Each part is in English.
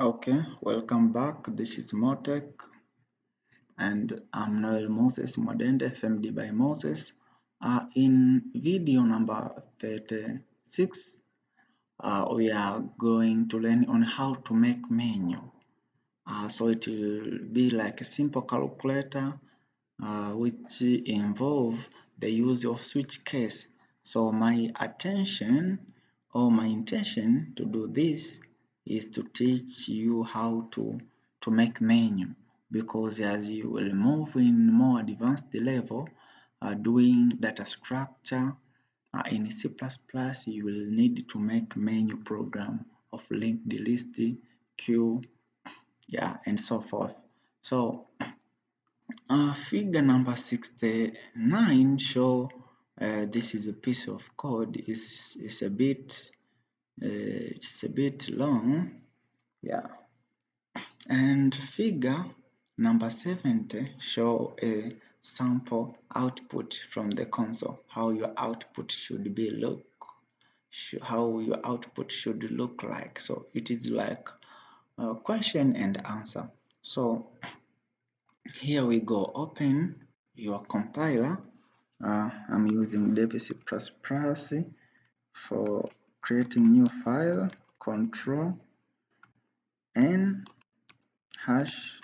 Okay, welcome back. This is MoTech and I'm Noel Moses Mwadende, FMD by Moses. In video number 36, we are going to learn on how to make menu. So it will be like a simple calculator which involve the use of switch case. So my intention to do this is to teach you how to make menu, because as you will move in more advanced level doing data structure in C++, you will need to make menu program of linked list, queue, and so forth. So figure number 69 show this is a piece of code. It's a bit long, and figure number 70 show a sample output from the console, how your output should look like. So it is like a question and answer. So here we go. Open your compiler. I'm using DevC++ for creating new file. Control N hash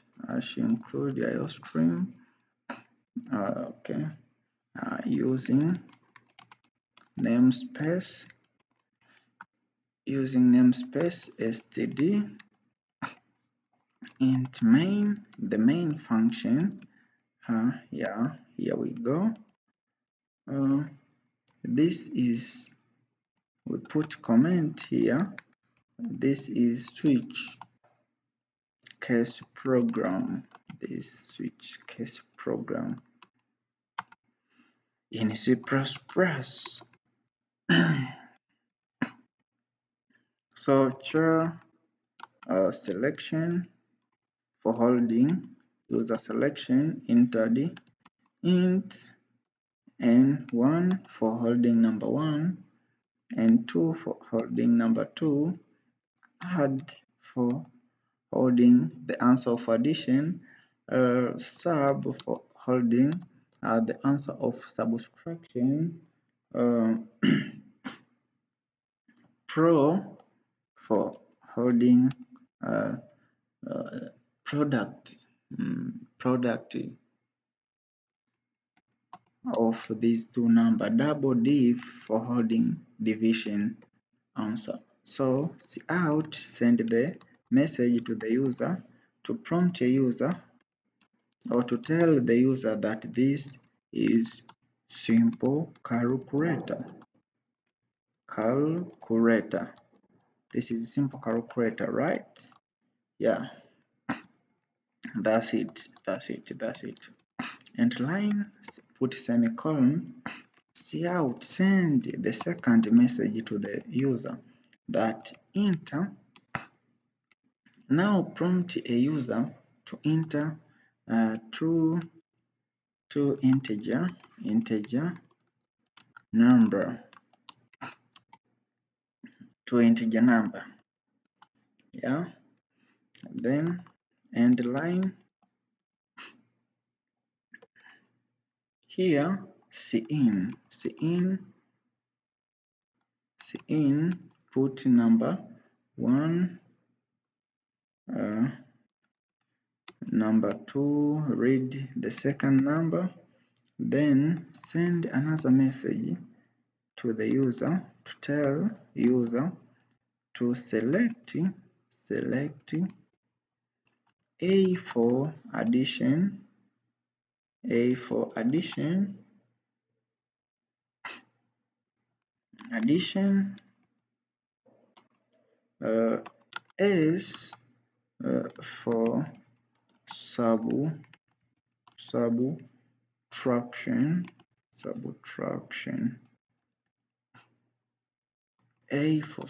include iostream. Okay. Using namespace std int main, the main function. Here we go. This is, we put comment here. This is switch case program. In C++. So char selection for holding user selection, enter the int n1 for holding number 1 and 2 for holding number 2, add for holding the answer of addition, sub for holding the answer of subtraction, pro for holding product of these two numbers, double div for holding division answer. So cout send the message to the user to prompt a user or to tell the user that this is simple calculator. This is simple calculator, right? Yeah, that's it. And line, put semicolon, cout send the second message to the user that enter. Now prompt a user to enter two integer number, yeah. Then end line here, cin put number 1, number 2, read the second number, then send another message to the user to tell user to select A for addition, S for subtraction, A for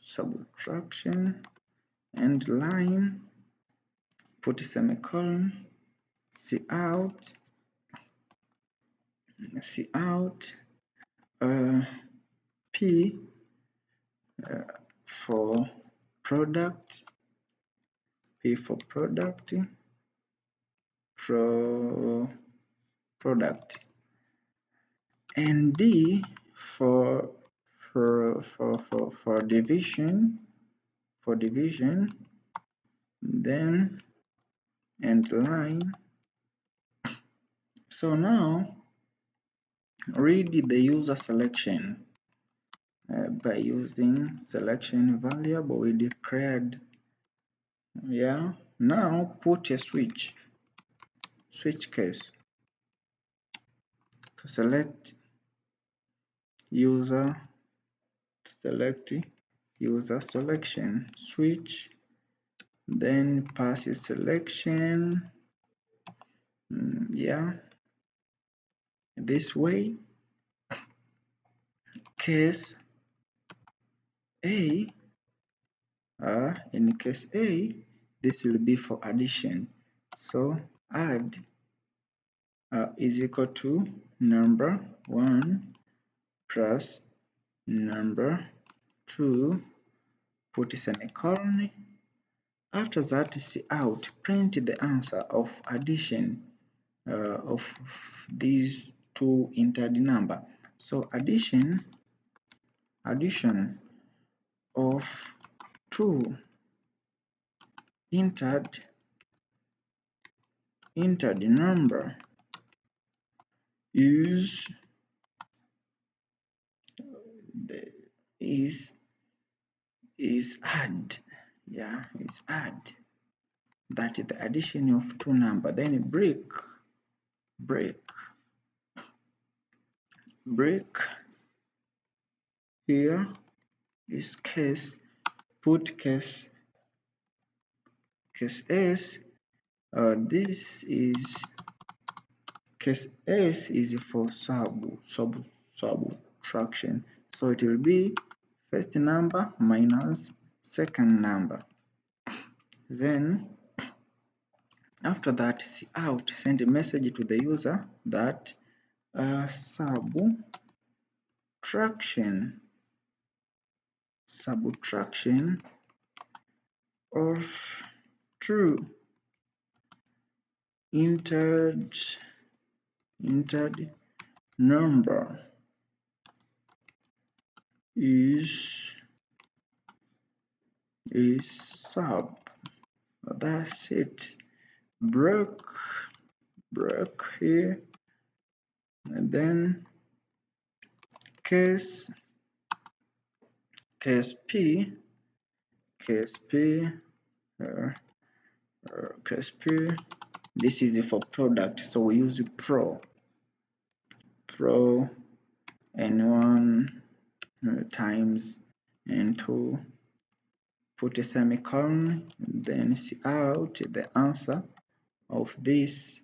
subtraction, and line, put semicolon, cout P for product, P for product, product, and D for division, then and line. So now read the user selection by using selection variable we declared. Yeah, now put a switch case to select user selection, switch, then pass a selection, yeah, this way. Case A, in case A, this will be for addition. So add is equal to number 1 plus number 2, put a semicolon. After that, out, print the answer of addition of these two entered number. So addition of 2 entered number is add. Yeah, is add. That is the addition of 2 number. Then break here is case, put case S. This is case S is for subtraction, so it will be first number minus second number. Then after that, out, send a message to the user that subtraction of true entered number is sub. That's it. Break here, and then case P, this is for product, so we use pro n1 times n2, put a semicolon, then out the answer of this,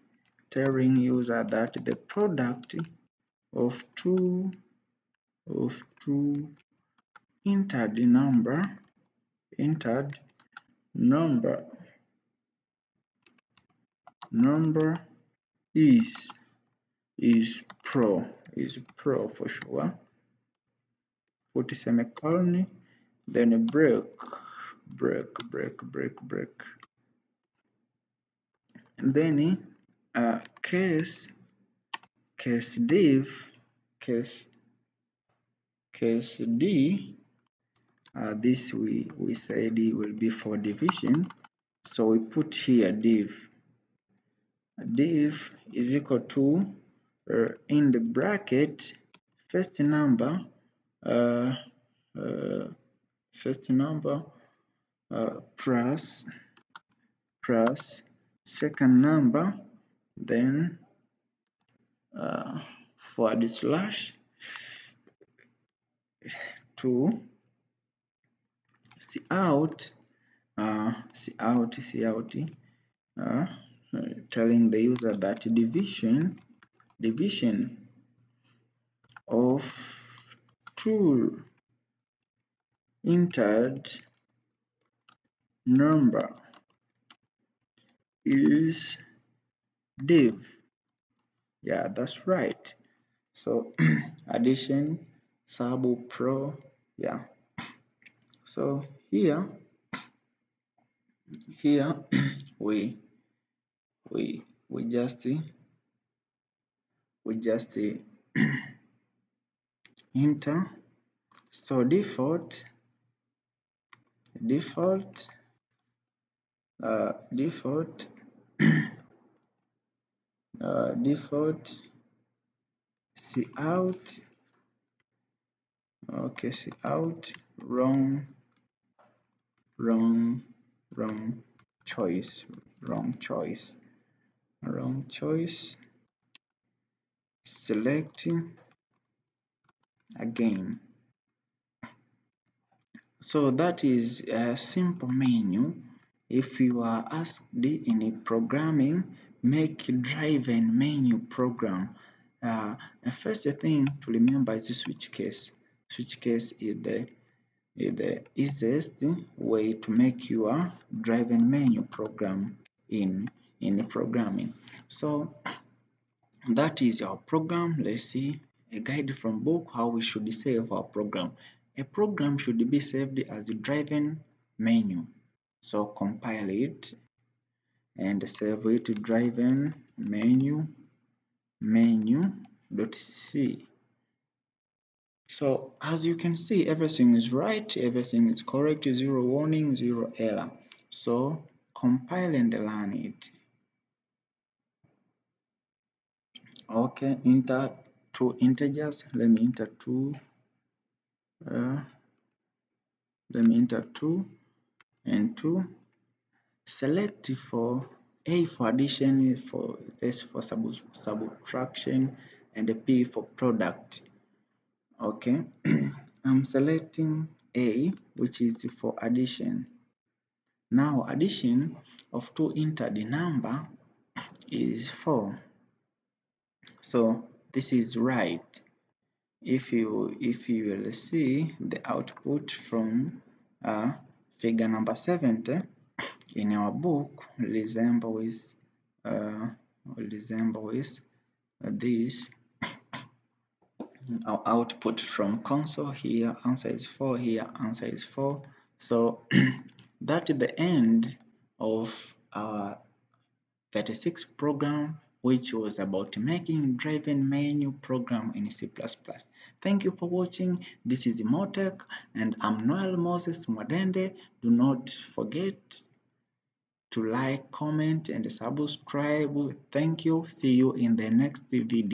telling user that the product of two entered number is pro for sure. Put a semicolon, then break, and then case D, this we said it will be for division, so we put here div is equal to in the bracket first number plus second number, then forward slash to out telling the user that division of two entered number is div. Yeah, that's right. So addition sub pro, yeah. So here here we we we just enter. So default default default cout. Okay, cout wrong choice, wrong choice, select again. So that is a simple menu. If you are asked in a programming, make driven menu program. The first thing to remember is the switch case. Switch case is the easiest way to make your driven menu program in programming. So that is our program. Let's see a guide from book how we should save our program. A program should be saved as a driven menu. So compile it and save it to driven menu.c. So as you can see, everything is right, everything is correct, zero warning, zero error. So compile and run it. Okay, enter two integers. Let me enter 2 and 2. Select for A for addition, for S for subtraction, and P for product. Okay, I'm selecting A, which is for addition. Now addition of two entered number is 4. So this is right. If you will see the output from figure number 70 in our book resembles this. Our output from console here, answer is 4, here answer is 4. So that is the end of our 36 program, which was about making driven menu program in C++. Thank you for watching. This is MoTech and I'm Noel Moses Mwadende. Do not forget to like, comment and subscribe. Thank you. See you in the next video.